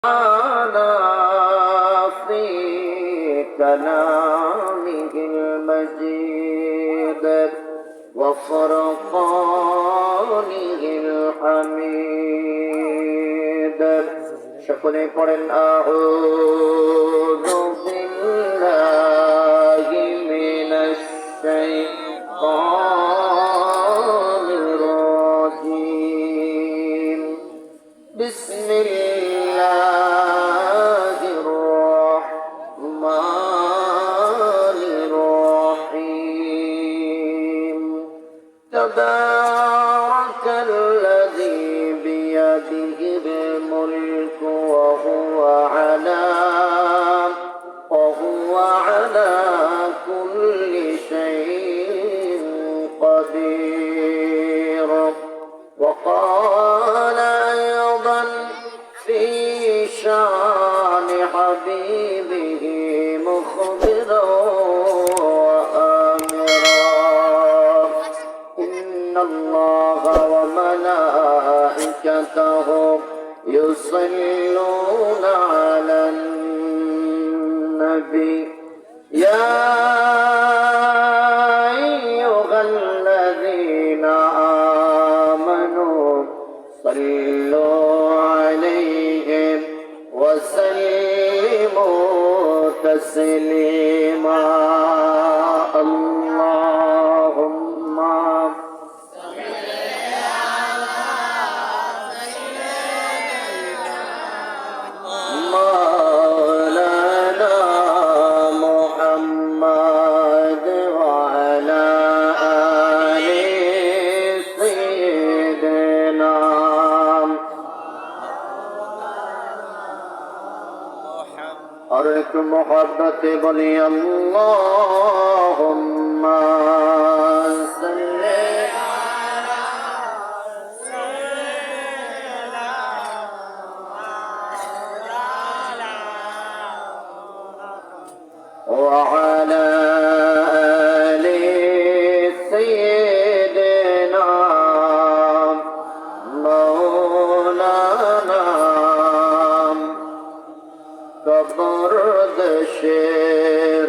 تعالى في كلامه المجيد وفرقانه الحميد সকলে পড়েন আউযু বিল্লাহি মিনাশ শাইতানির রাজীম বিসমিল্লাহির রহমানির রহিম তাবারাকাল্লাযী বিয়াদিহিল মুলকু ওয়া হুয়া আলা কুল্লি শাইইন قدير وقال أيضا في شان حبيبه مخبرا وآمرا إن الله وملائكته يصلون على النبي يا أيها الذين آمنوا صلوا عليه وسلموا تسليما اللهم مولانا محمد وعلى آل سيدنا और एक मोहब्बत बोली अल्लाहुम्मा सल्ली وعلى آل سيدنا مولانا কবর দেশে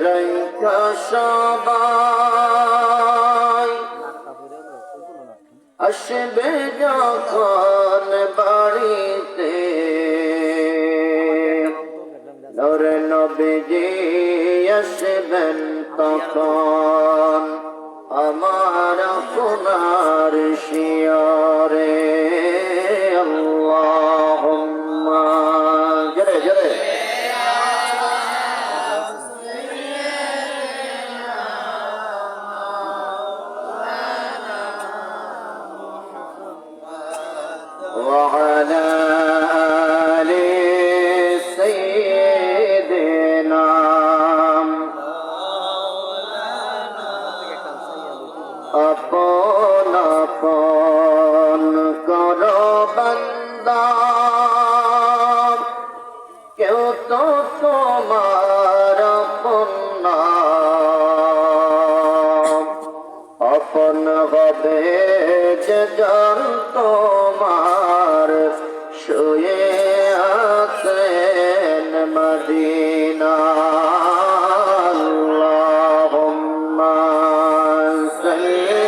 রাইখা সবাই আসবে যখন বাড়িতে নূরে নবীজি আসবেন তখন আমার আপনার শিয়রে আল্লাহুম্মা জোরে জোরে وعلى آل سيدنا আপন আপন করো বান্দা কেউ তো তোমার আপন না আপন হবে যে জন তোমার শুয়ে আছেন মদিনা আল্লাহুম্মা সাল্লি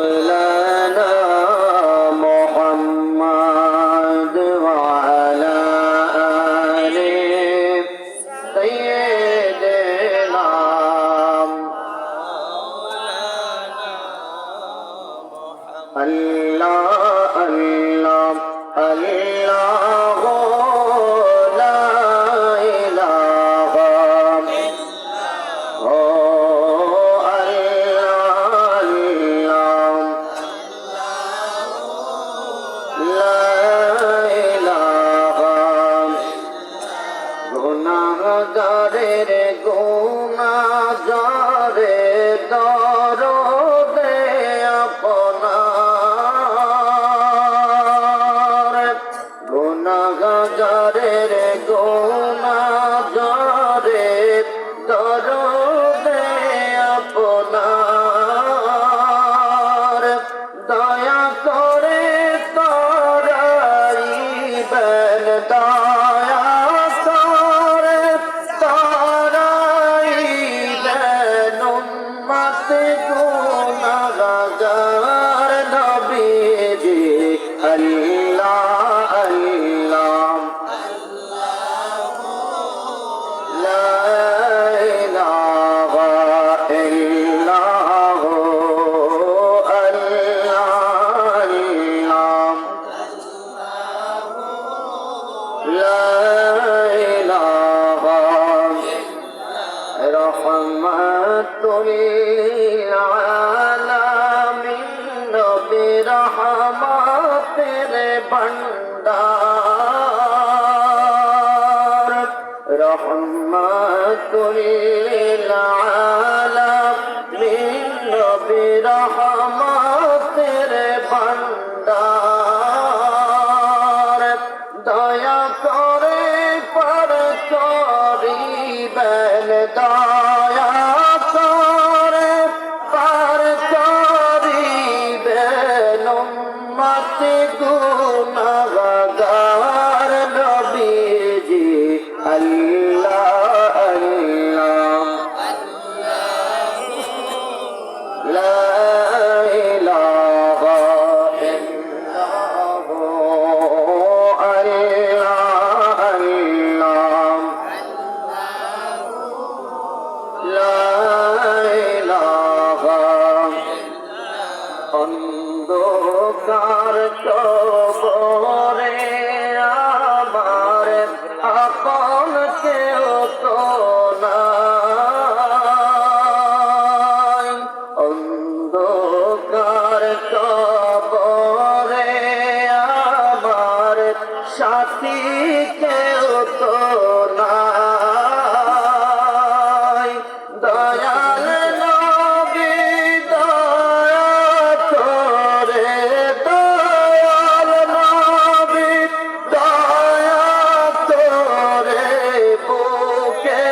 مولانا محمد وعلى آل سيدنا الله الله الله لا إله গুনাহগারের গুনাহগারে দরদে আপনার গুনাহ দয়া করে তারাইবেন উম্মত গুনাহগার নবীজি আল্লাহ আল্লাহ লা ইলাহা ইল্লাল্লাহু রহমাতুল লিল আলামিন নবী রহমতের ভান্ডার রহমাতুল লিল আলামিন নবী রহমতের ভান্ডার দয়া করে পার করিবেন দয়া করে পার করিবেন উম্মত গুনাহগার নবীজি আল্লাহ আল্লাহ লা ইলাহা ইল্লাল্লাহু আল্লাহ আল্লাহ লা ইলাহা অন্ধকার কবরে আমার আপন কেউ তো নাই অন্ধকার কবরে আমার সাথী কেউ তো নাই দয়াল নবী দয়া করে দয়াল নবী দয়া করে বুকে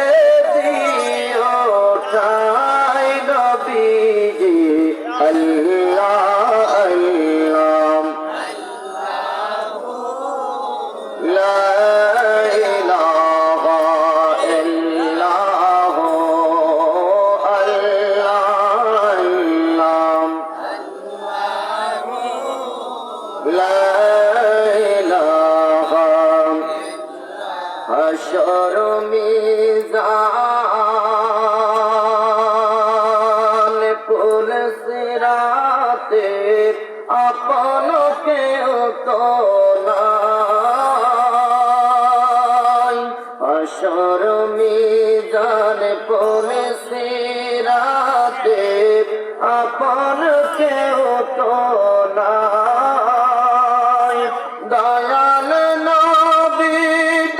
দিও ঠাই নবীজি আল্লাহ আল্লাহ লা ইলাহা ইল্লাল্লাহু আল্লাহ আল্লাহ লা ইলাহা হাশর মিজান কুল সিরাতে আপন কেউ তো নাই হাশর মিজান কুল সিরাতে আপন কেউ তো নাই দয়াল নবী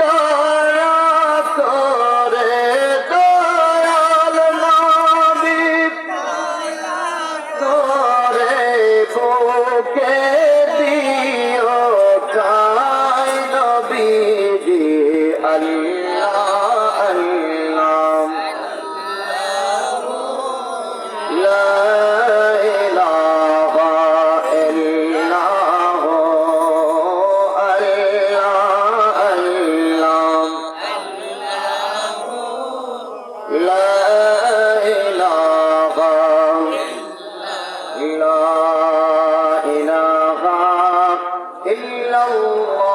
দয়া করে দয়াল নবী করে বুকে দিও ঠাই নবীজি আল্লাহ আল্লাহ লা ইলাহা ইল্লাল্লাহু আল্লাহ আল্লাহ লা ইলাহা লা ইলাহা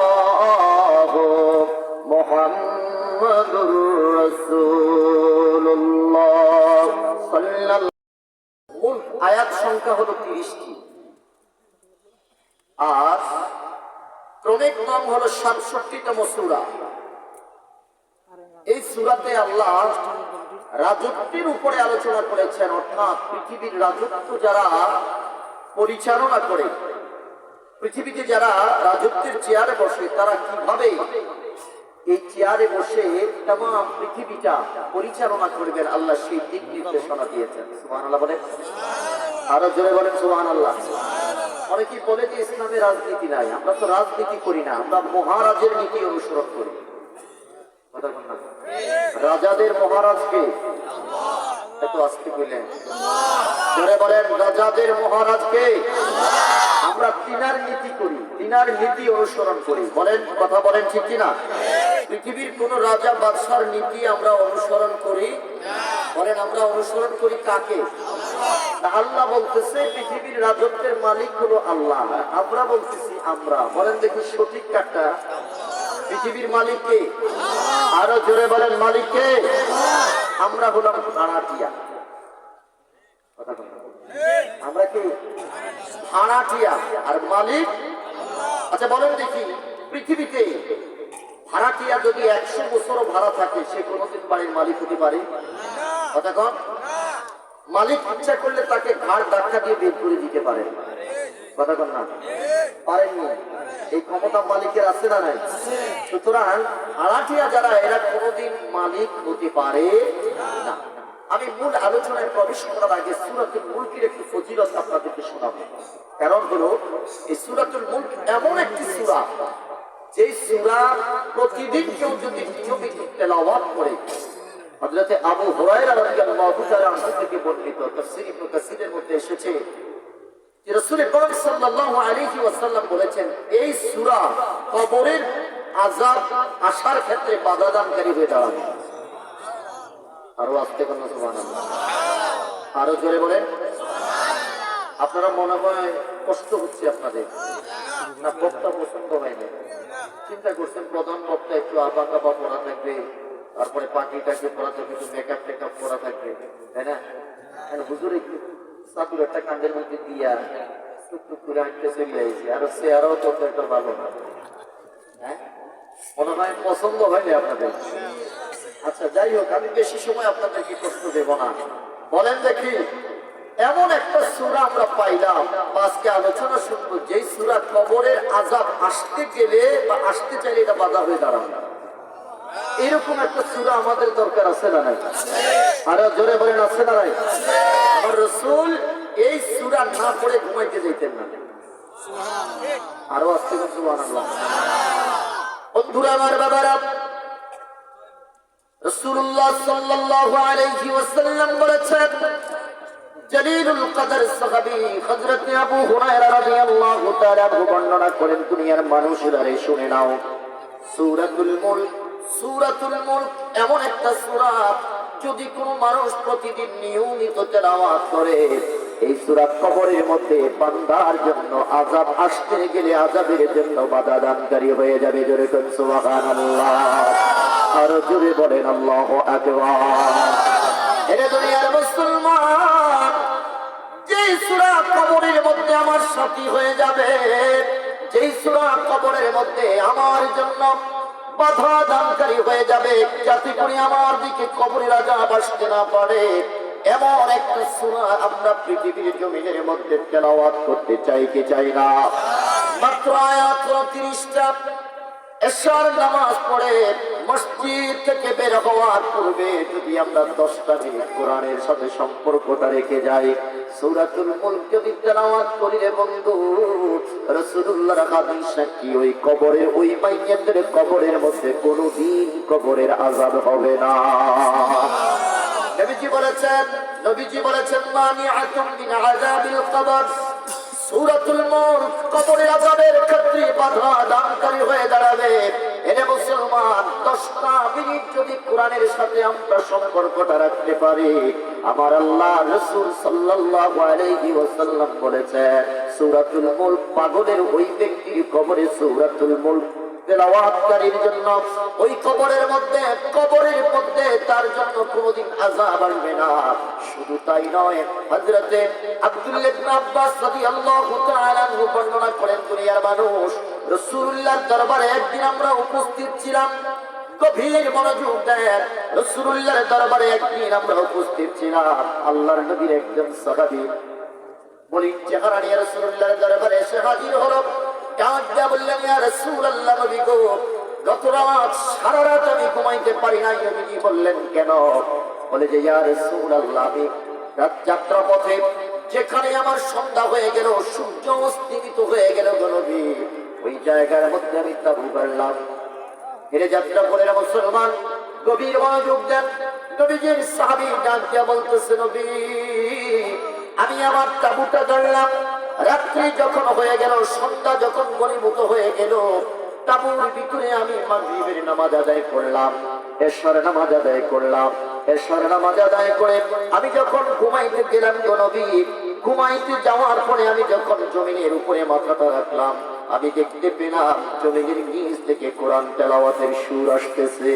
ইল্লাল্লাহু মুহাম্মাদুর রাসূলুল্লাহ সাল্লাল্লাহু মূল আয়াত সংখ্যা হলো 30টি আর ক্রমিক নাম হলো 67তম সূরা এই সূরাতে আল্লাহ রাজত্বের উপরে আলোচনা করেছেন অর্থাৎ পৃথিবীর রাজত্ব যারা পরিচালনা করে পৃথিবীতে যারা রাজত্বের চেয়ারে বসে তারা কিভাবে এই চেয়ারে বসে তাম পৃথিবীটা পরিচালনা করবেন আল্লাহ সেই দিক নির্দেশনা দিয়েছেন সুবহানাল্লাহ বলেন আরো জোরে বলেন সুবহানাল্লাহ অনেকেই বলে যে ইসলামে রাজনীতি নাই আমরা তো রাজনীতি করি না আমরা মহারাজের নীতি অনুসরণ করি রাজাদের মহারাজকে এত আস্তে কইলেন, জোরে বলেন রাজাদের মহারাজকে। আমরা তিনার নীতি করি, তিনার নীতি অনুসরণ করি। বলেন, কথা বলেন ঠিক কিনা? পৃথিবীর কোন রাজা বাদশার নীতি আমরা অনুসরণ করি? বলেন, আমরা অনুসরণ করি কাকে? আল্লাহ বলতেছে পৃথিবীর রাজত্বের মালিক হলো আল্লাহ, আমরা বলতেছি আমরা। বলেন দেখি সঠিক কাটা? পৃথিবীর মালিককে, আরো জোরে বলেন মালিককে। আমরা হলাম ভাড়াটিয়া। আমরা কি ভাড়াটিয়া আর মালিক? আচ্ছা বলেন দেখি, পৃথিবীতে ভাড়াটিয়া যদি 100 বছরও ভাড়া থাকে, সে কোনোদিন বাড়ির মালিক হতে পারে? কথা কন। মালিক ইচ্ছা করলে তাকে ঘাড় ধাক্কা দিয়ে বের করে দিতে পারে, কথা কন না? পারেননি। এই ক্ষমতা মালিকের আছে না নাই? সুতরাং ভাড়াটিয়া যারা, এরা কোনোদিন মালিক হতে পারে না। আমি মূল আলোচনায় প্রবেশ করার আগে সূরাতুল মুলকের একটি ফজিলত আপনাদেরকে শোনাবো। কারণ হলো এই সূরাতুল মুলক এমন একটি সূরা, যে সূরা প্রতিদিন কেউ যদি নিয়মিত তেলাওয়াত করে, হযরত আবু হুরায়রা রাদিয়াল্লাহু তাআলা আনহু থেকে বর্ণিত তাফসীর ইবনে কাসীরের মধ্যে এসেছে যে রাসূল পাক সাল্লাল্লাহু আলাইহি ওয়াসাল্লাম বলেছেন, এই সূরা কবরের আযাব আসার ক্ষেত্রে বাধা দানকারী হয়ে দাঁড়াবে। আরো আস্তে কোন সুবহানাল্লাহ, আরো জোরে বলেন। আপনারা মনে হয় কষ্ট হচ্ছে আপনাদের, না বক্তা পছন্দ হয়নি? চিন্তা করছেন প্রধান বক্তা একটু আবা কাবা পড়া থাকবে, তারপরে পাখিটাকে পড়া থাকবে, একটু মেকআপ টেকআপ পড়া থাকবে, তাই না? হুজুর একটু চাদর একটা কাঁধের মধ্যে দিয়া টুকটুক করে হাঁটতে চলে আইছে, আর চেহারাও তো একটা ভালো না, হ্যাঁ? মনে হয় পছন্দ হয়নি আপনাদের। আচ্ছা যাই হোক, আমি বেশি সময় আপনাদেরকে কষ্ট দেব না। বলেন দেখি, এমন একটা সূরা আমরা পাইলাম, আজকে আলোচনা শুনবো, যে সূরা কবরের আযাব আসতে গেলে বা আসতে চাইলে এটা বাধা হয়ে দাঁড়াবে না। এরকম একটা সূরা আমাদের দরকার আছে না নাই? আরো জোরে বলেন আছে না নাই? আমার রাসূল এই সূরা না পড়ে ঘুমাইতে যাইতেন না। আরো আস্তে করে সুবহানাল্লাহ। বন্ধুরা আমার, বাবারা, রাসূলুল্লাহ সাল্লাল্লাহু আলাইহি ওয়াসাল্লাম বলেছেন, জলিলুল কদর সাহাবী হযরত আবু হুরায়রা রাদিয়াল্লাহু তাআলা বর্ণনা করেন, দুনিয়ার মানুষেরা রে শুনে নাও, সূরাতুল মুলক, সূরাতুল মুলক এমন একটা সূরা, যদি কোনো মানুষ প্রতিদিন নিয়মিত তেলাওয়াত করে, এই সূরা কবরের মধ্যে বান্দার জন্য আযাব আসতে গেলে আযাবের জন্য বাধা দানকারী হয়ে যাবে। জোরে কোন সুবহানাল্লাহ, আর জোরে বলেন আল্লাহু আকবার। এরে দুনিয়ার মুসলমান, যে সূরা কবরের মধ্যে আমার সাথী হয়ে যাবে, যে সূরা কবরের মধ্যে আমার জন্য বাধা দানকারী হয়ে যাবে, যাতে করে আমার দিকে কবরের আযাব আসতে না পারে, এমন একটা সূরা আমরা পৃথিবীর জমিনের মধ্যে তেলাওয়াত করতে চাই কি চাই না? মাত্র আয়াত 30টা। এশার নামাজ পড়ে মসজিদ থেকে বের হওয়ার পূর্বে যদি আমরা 10টা মিনিট কোরআনের সাথে সম্পর্কটা রেখে যাই, সূরাতুল মুলক যদি তেলাওয়াত করি রে বন্ধু, রাসূলুল্লাহর হাদিস সাক্ষী, ওই কবরের ওই মাইয়াদের কবরের মধ্যে কোনোদিন কবরের আযাব হবে না। নবীজি বলেছেন মানিআতুম মিন আযাবিল কবর, সূরাতুল মুলক কবরের আযাবের ক্ষেত্রে বাধা দানকারী হয়ে দাঁড়াবে। এরে মুসলমান, 10টা মিনিট যদি কোরআনের সাথে আমরা সম্পর্কটা রাখতে পারি, আমার আল্লাহ রাসূল সাল্লাল্লাহু আলাইহি ওয়াসাল্লাম বলেছেন, সূরাতুল মুলক পাগলের ওই ব্যক্তির কবরে সূরাতুল মুলক তেলাওয়াতকারীর জন্য ওই কবরের মধ্যে তার জন্য কোনদিন আযাব আসবে না। শুধু তাই নয়, হযরতে আব্দুল্লাহ ইবনে আব্বাস রাদিয়াল্লাহু তাআলা বর্ণনা করেন, দুনিয়ার মানুষ, রাসূলুল্লাহর দরবারে একদিন আমরা উপস্থিত ছিলাম। গভীর মনোযোগ দেন, রাসূলুল্লাহর দরবারে একদিন আমরা উপস্থিত ছিলাম। আল্লাহর নবীর একজন সাহাবী বলেন, চেহারা নিয়ে রাসূলুল্লাহর দরবারে এসে হাজির হলো। বললেন, ইয়া রাসূলুল্লাহ, নবী গো, গত রাত সারা রাত আমি ঘুমাইতে পারি নাই। নবীজি বললেন, কেন? বলে যে, ইয়া রাসূলুল্লাহ, আমি রাত যাত্রা পথে যেখানে আমার সন্ধ্যা হয়ে গেল, সূর্য অস্তিমিত হয়ে গেল গো নবী, ওই জায়গার মধ্যে আমি তাবু গাড়লাম। হেরে যাত্রা করে মুসলমান, গভীর মনোযোগ দেন। নবীজির সাহাবী ডাক দিয়া বলতেছে, নবী আমি আমার তাঁবুটা ধরলাম, রাত্রি যখন হয়ে গেল, সন্ধ্যা যখন ঘনীভূত হয়ে গেল, তাঁবুর ভিতরে আমি মাগরিবের নামাজ আদায় করলাম, এশারের নামাজ আদায় করলাম। এশারের নামাজ আদায় করে আমি যখন ঘুমাইতে গেলাম গো নবী, ঘুমাইতে যাওয়ার পরে আমি যখন জমিনের উপরে মাথাটা রাখলাম, আমি দেখতে পেলাম জমিনের নিচ থেকে কোরআন তেলাওয়াতের সুর আসতেছে।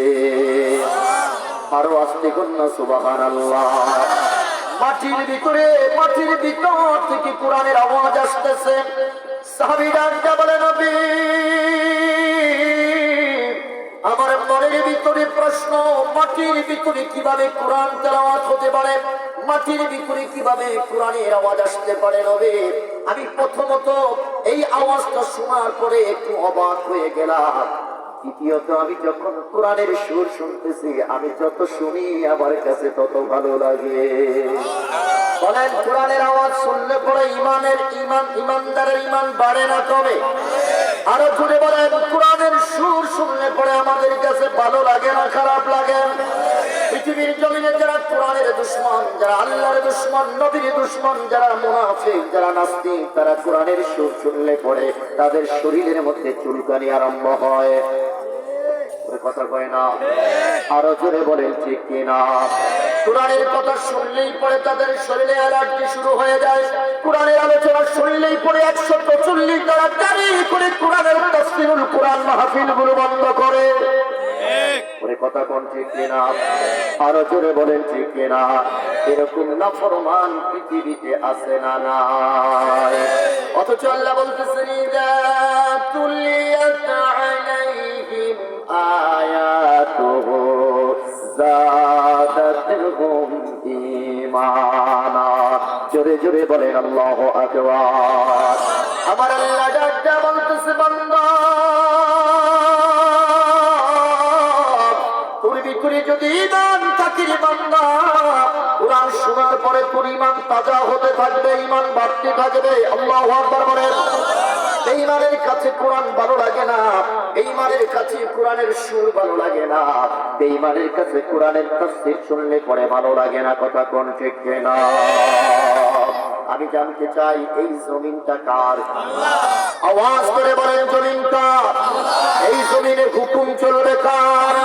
আরো আস্তে কন্যা সুবহানাল্লাহ। মাটির ভিতর থেকে কোরআনের আওয়াজ আসতেছে। সাহাবীরা বলে, নবী আমার মনের ভিতরে প্রশ্ন, মাটির ভিতরে কিভাবে কোরআন তেলাওয়াত হতে পারে, মাটির ভিতরে কিভাবে কোরআনের আওয়াজ আসতে পারে? নবী আমি প্রথমত এই আওয়াজটা শোনার পরে একটু অবাক হয়ে গেলাম। দ্বিতীয়ত আমি যখন কোরআনের সুর শুনতেছি, আমি যত শুনি আমার কাছে তত ভালো লাগে। বলেন কোরআনের আওয়াজ শুনলে পরে ইমানদারের ইমান বাড়ে না কমে? আরো জুড়ে বলেন কোরআনের সুর শুনলে পরে আমাদের কাছে ভালো লাগে না খারাপ লাগে? পৃথিবীর জমিনে যারা কোরআনের দুশমন, যারা আল্লাহর দুশমন, নবীর দুশমন, যারা মুনাফিক, যারা নাস্তিক, তারা কোরআনের সুর শুনলে পরে তাদের শরীরের মধ্যে চুলকানি আরম্ভ হয়। কথা কয় না? আরো জোরে বলেন ঠিক কিনা? কোরআনের কথা শুনলেই পরে তাদের শরীরে অ্যালার্জি শুরু হয়ে যায়। কোরআনের আলোচনা শুনলেই পরে 140 তারা দাঁড়ি করে কোরআনের তাফসীরুল কোরআন মাহফিল গুলো বন্ধ করে। কথা কোন ঠিক কিনা? আরো জোরে বলেন ঠিক কিনা? এরকম নাফরমান পৃথিবীতে আছে না নাই? অথচ আল্লাহ বলতেছেন, ইযা তুলিয়াত আলাইহিম আয়াতুহু যাদাতুহুম ঈমানা। জোরে জোরে বলেন আল্লাহু আকবার। আমার আল্লাহ ডাকটা বলতেছে, বান্দা তোর ভিতরে যদি ঈমান থাকে রে বান্দা, কোরআন শোনার পরে তোর ঈমান তাজা হতে থাকবে, ঈমান বাড়তে থাকবে। আল্লাহু আকবার বলেন। বেঈমানের কাছে কোরআন ভালো লাগে না, বেঈমানের কাছে কোরআনের সুর ভালো লাগে না, বেঈমানের কাছে কোরআনের তাফসীর শুনলে পরে ভালো লাগে না। কথা কোন ঠিক কিনা? আমি জানতে চাই এই জমিনটা কার? আওয়াজ করে বলেন জমিন কার? এই জমিনে হুকুম চলবে কার?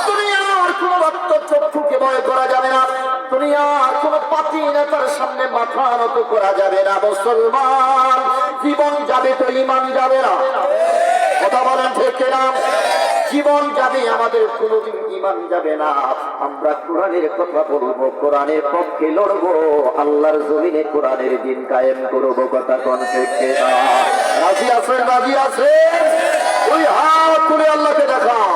দুনিয়ার কোন ভক্ত চক্ষুকে ভয় করা যাবে না, দুনিয়ার কোন পাপী নেতার সামনে মাথা নত করা যাবে না। মুসলমান জীবন যাবে তো ঈমান যাবে না? কথা বলেন ঠিক না? জীবন যাবে, আমাদের কোনদিন ঈমান যাবে না। আমরা কোরআনের কথা বলবো, কোরআনের পক্ষে লড়বো, আল্লাহর জমিনে কোরআনের দিন কায়েম করবো। কথা কোন ঠিক না? রাজি আছেন? রাজি আছেন? ওই হাত তুলে আল্লাহকে দেখাও।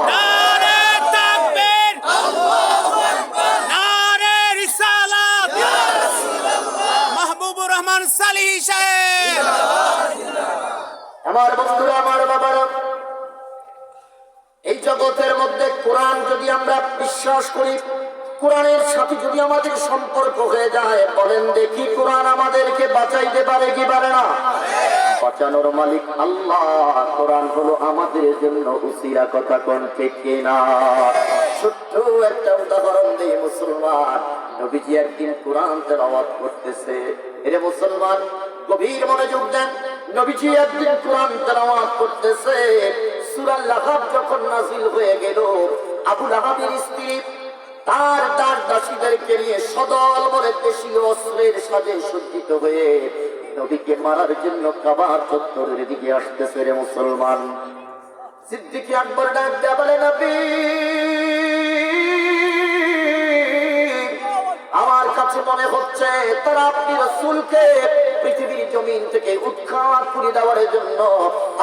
আমার বন্ধুরা, আমার বাবারা, এই জগতের মধ্যে কোরআন যদি আমরা বিশ্বাস করি, কোরআনের সাথে যদি আমাদের সম্পর্ক হয়ে যায়, বলেন দেখি কোরআন আমাদেরকে বাঁচাইতে পারে কি পারে না? বাঁচানোর মালিক আল্লাহ। কোরআন হলো আমাদের জন্য উসিলা। কথা কোন ঠিক কিনা? ছোট্ট একটা উদাহরণ দেই। মুসলমান নবীজি একদিন কোরআন তেলাওয়াত করতেছে। এরে মুসলমান গভীর মনোযোগ দেন। নবীজি একদিন কোরআন তেলাওয়াত করতেছে। সূরা লাহাব যখন নাযিল হয়ে গেল, আবু লাহাবের স্ত্রী তার দাসীদেরকে নিয়ে সদল বলে দেশীয় অস্ত্রের সাজে সজ্জিত হয়ে নবীকে মারার জন্য কাবার চত্বরের দিকে আসতেছে। রে মুসলমান, সিদ্দিক আকবর ডাক দেয়া বলে, নবী আমার কাছে মনে হচ্ছে তারা আপনি রাসূলকে পৃথিবীর জমিন থেকে উৎখাত করে দেওয়ার জন্য,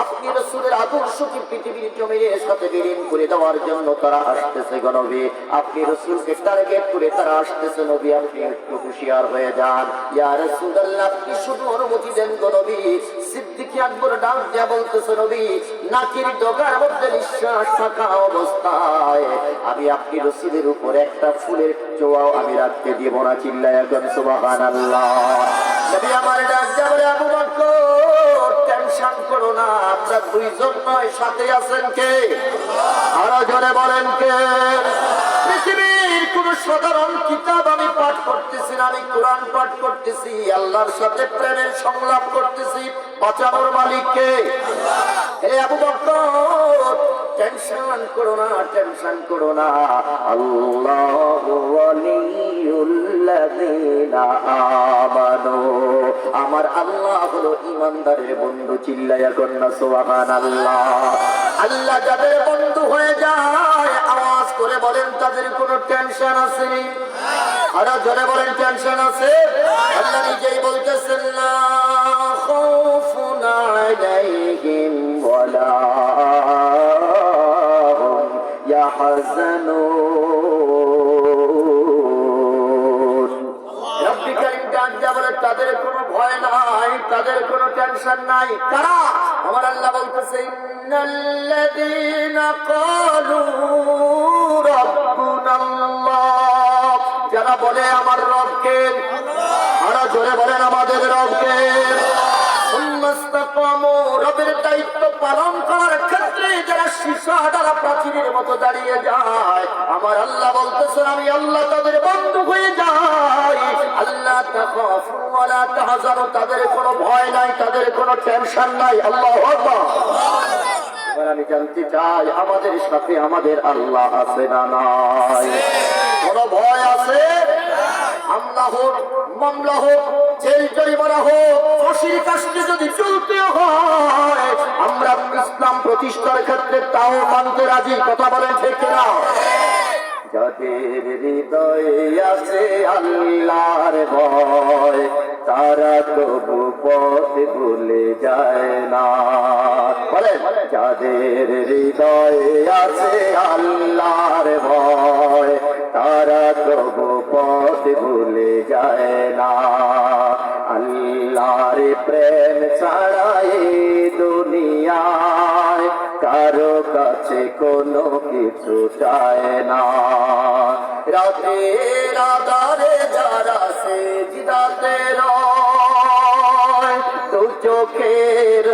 আপনি রাসূলের আদর্শকে পৃথিবীর জমিনের সাথে বিলীন করে দেওয়ার জন্য তারা আসতেছে। গো নবী, আপনি রাসূলকে টার্গেট করে তারা আসতেছে। নবী আপনি একটু হুঁশিয়ার হয়ে যান। ইয়া রাসূলুল্লাহ, আপনি শুধু অনুমতি দেন। গো নবী, সিদ্দিক আকবর ডাক দেয়া বলতেছে, নবী নাকির ডগার মধ্যে নিঃশ্বাস থাকা অবস্থায় আমি আপনি রাসূলের উপর একটা ফুলের চোয়াও আমি রাখতে দিব না। চিল্লায়া বলেন সুবহানাল্লাহ। নবী আমার ডাক দেয়া বলে, আবু বকর টেনশন করো না, আমরা আমরা দুইজন নয়, সাথে আছেন কে? আরো জোরে বলেন কে? পৃথিবীর কোন সাধারণ কিতাব আমি পাঠ করতেছি না, আমি কোরআন পাঠ করতেছি, আল্লাহর সাথে প্রেমের সংলাপ করতেছি। বাঁচানোর মালিক কে? হে আবু বকর, টেনশন করো না, টেনশন করো না। আল্লাহু ওয়ালিউল্লাযিনা আমানু, আমার আল্লাহ হলো ঈমানদারের বন্ধু। চিল্লায়া কন্না সুবহানাল্লাহ। আল্লাহ যাদের বন্ধু হয়ে যায়, আওয়াজ করে বলেন তাদের কোনো টেনশন আছে? আরো জোরে বলেন টেনশন আছে? আল্লাহ নিজেই বলতেছেন, লা খাউফুন আলাইহিম ওয়ালা হুম ইয়াহজানুন। রব্বি কারীম ডাক দিয়া বলে তাদের কোনো ভয় নাই, তাদের কোনো টেনশন নাই। কারা? আমার আল্লাহ বলতেছে, ইন্নাল্লাযীনা ক্বালু রাব্বুনাল্লাহ, যারা বলে আমার রবকে, আরো জোরে বলেন আমাদের রবকে। রবের দায়িত্ব পালন করার ক্ষেত্রে যারা সীসা দ্বারা প্রাচীরের মতো দাঁড়িয়ে যায়, আমার আল্লাহ বলতেছেন আমি আল্লাহ তাদের বন্ধু হয়ে যাই। আল্লাহ তাখাফু ওয়ালা তাহজানু, তাদের কোনো ভয় নাই, তাদের কোনো টেনশন নাই। আল্লাহু আকবার। এবার আমি জানতে চাই, আমাদের সাথে আমাদের আল্লাহ আছে না নাই? কোন ভয় আছে? হামলা হোক, মামলা হোক, জেল জরিমানা হোক, ফাঁসির কাস্টে যদি চলতে হয়, আমরা ইসলাম প্রতিষ্ঠার ক্ষেত্রে তাও মানতে রাজি। কথা বলেন ঠিক না? যাদের হৃদয়ে আছে আল্লাহর ভয়, তারা তবু পথ ভুলে যায় না। বলেন, যাদের হৃদয়ে আছে আল্লাহর ভয়, তারা তবু পথ ভুলে যায় না। আল্লাহর প্রেম ছাড়া এই দুনিয়ায় কারো কাছে কোনো কিছু চায় না। রাতের আধারে যারা সিজদাতে রয়, দু চোখের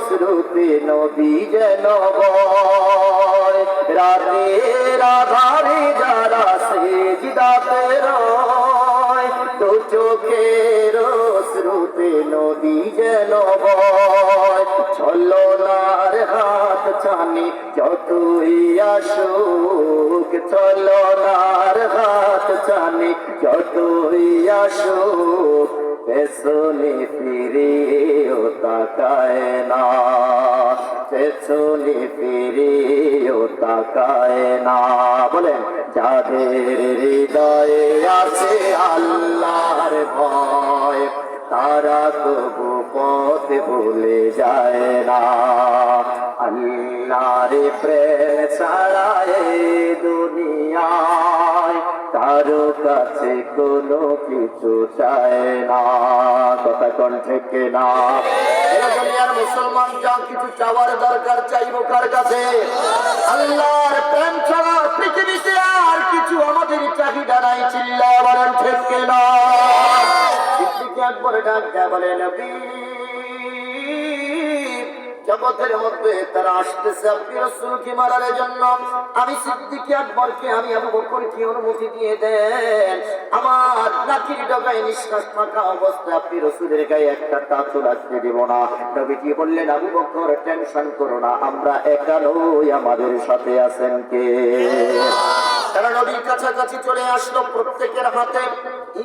শ্রুতি নবী যেন বয়। রাতের আধারে যারা সিজদাতে রয়, দু চোখের শ্রুতি নবী যেন বয়। ছলনার হাত ছানি যতই আসুক, ছলনার হাত ছানি যতই আসুক, পেছনে ফিরেও তাকায় না, পেছনে ফিরেও তাকায় না। বলেন, যাদের হৃদয়ে আছে আল্লাহর ভয়, তারা তবু পথ ভুলে যায় না। আল্লাহর প্রেম ছাড়া এই দুনিয়ায় কারো কাছে কোনো কিছু চায় না। কথা কোন ঠিক না? দুনিয়ার মুসলমান যা কিছু চাওয়ার দরকার, চাইবো কার কাছে? আল্লাহর প্রেম ছাড়া পৃথিবীতে আর কিছু আমাদের চাহিদা নাই। চিল্লা বলেন ঠিক না? একবারে ডাক দেয়া বলে, নবী জগতের মধ্যে তারা আসতেছে আপনি রাসূলকে মারার জন্য। আমি সিদ্দিক আকবরকে, আমি আবু বকরকে অনুমতি দিয়ে দেন, আমার নাকির ডগায় নিঃশ্বাস থাকা অবস্থায় আপনি রাসূলের গায়ে একটা টাচও লাগতে দেব না। নবীজি বললেন, আবু বকর টেনশন করো না, আমরা একা নই, আমাদের সাথে আছেন কে? তারা নবীর কাছাকাছি চলে আসলো, প্রত্যেকের হাতে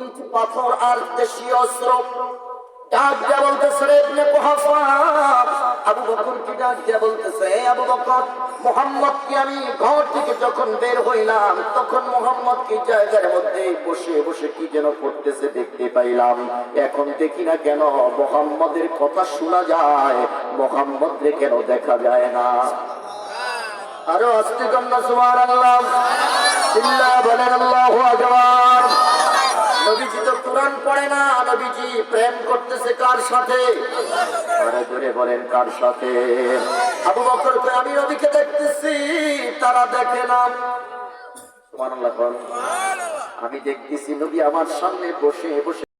ইট, পাথর আর দেশীয় অস্ত্র। ডাক দিয়া বলতেছে, ইবনে কুহাফা, আবু বকর কি ডাক দিয়া বলতেছে, আবু বকর, মুহাম্মদকে আমি ঘর থেকে যখন বের হইলাম, তখন মুহাম্মদকে জায়গার মধ্যে বসে বসে কি যেন করতেছে দেখতে পাইলাম। এখন দেখি না কেন, মুহাম্মদের কথা শোনা যায়, মুহাম্মদকে কেন দেখা যায় না? আরো আস্তে কন্যা সুবহানাল্লাহ, ইল্লা বলেন আল্লাহু আকবার। নবীজি তো কোরআন পড়ে না, নবীজি প্রেম করতেছে কার সাথে? আরে জোরে বলেন কার সাথে? আবু বকর কয়, আমি নবীকে দেখতেছি, তারা দেখে না। সুবহানাল্লাহ, আমি দেখতেছি নবী আমার সামনে বসে বসে